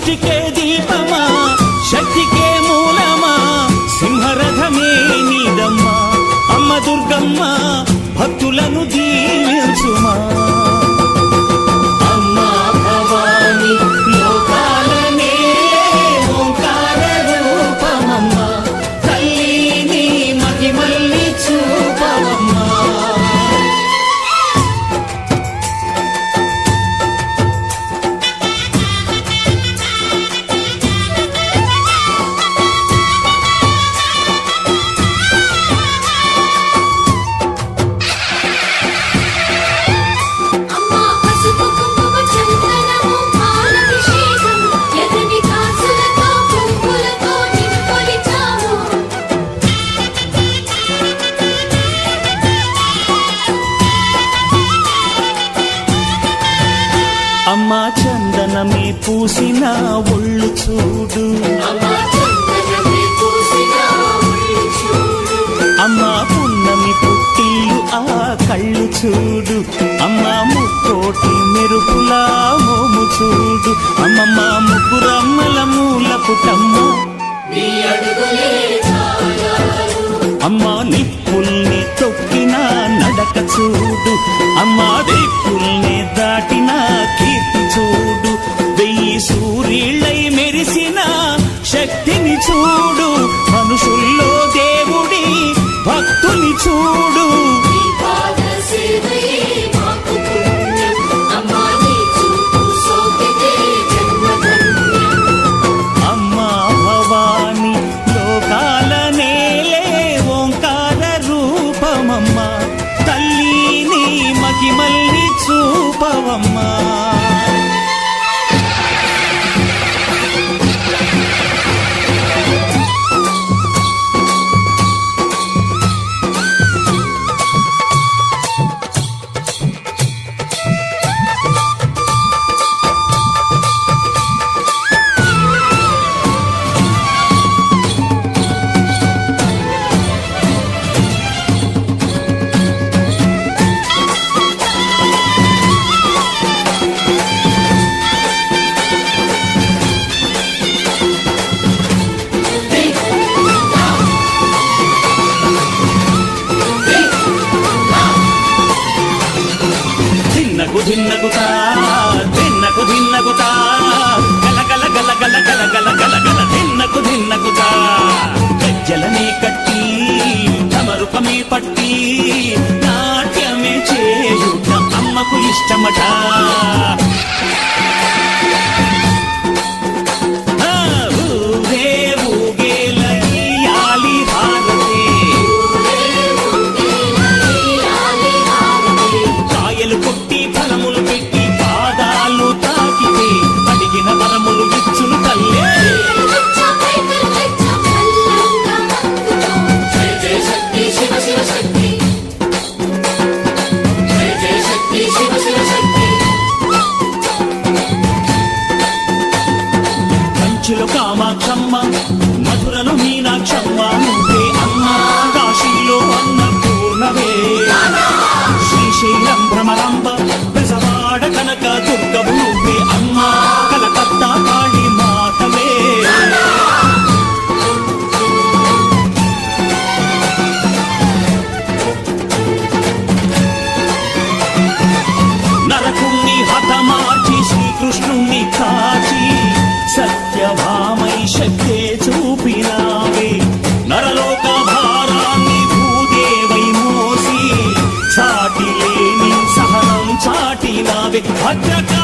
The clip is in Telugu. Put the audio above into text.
సృష్టికే దీపమా శక్తికే మూలమా సింహరథమే నీదమ్మా అమ్మ దుర్గమ్మ భక్తులను దీవించుమా అమ్మా భవాని లోకాలనే ఓంకార రూపమమ్మ తల్లిని మహిమల్ని చూపవమ్మా అమ్మా చందనమే పూసిన ఒళ్ళు చూడు అమ్మా పున్నమి పుట్టిల్లు ఆ కళ్ళు చూడు అమ్మా ముక్కోటి మెరుపులా మోము చూడు అమ్మమ్మ ముగ్గురమ్మల మూల పుటమ్మ అమ్మా నిప్పుల్ని తొక్కిన నడక చూడు అమ్మా దిక్కుల్ని దాటిన కీర్తి చూడు వెయ్యి సూర్యుళ్ళై మెరిసిన శక్తిని చూడు మనుషుల్లో దేవుడి భక్తుని చూడు అమ్మా భవాని లోకాల నేలే ఓంకార రూపమమ్మ తల్లిని మహిమల్ని చూపవమ్మా ధిన్నగుతా ధిన్నగుతా గల గల గల గల గల గల గల గల ధిన్నగుతా గజ్జలనే కట్టి తమరుపమే పట్టి నాట్యమే చేయుట అమ్మకు ఇష్టమట కంచిలో కామాక్షమ్మ మధురలో మీనాక్షమ్మ నువ్వే అమ్మ కాశీలో అన్నపూర్ణవే శ్రీశైలం భ్రమరాంబ బెజవాడ కనక దుర్గవు నువ్వే అమ్మ కలకత్తా కాళీ మాతవే నరకుణ్ణి హతమార్చి శ్రీకృష్ణుణ్ణి కాచి సత్యభామై శక్తే చూపినావే నరలోక భారాన్ని భూదేవై మోసి చాటి లేని సహనం చాటినావే భద్రకా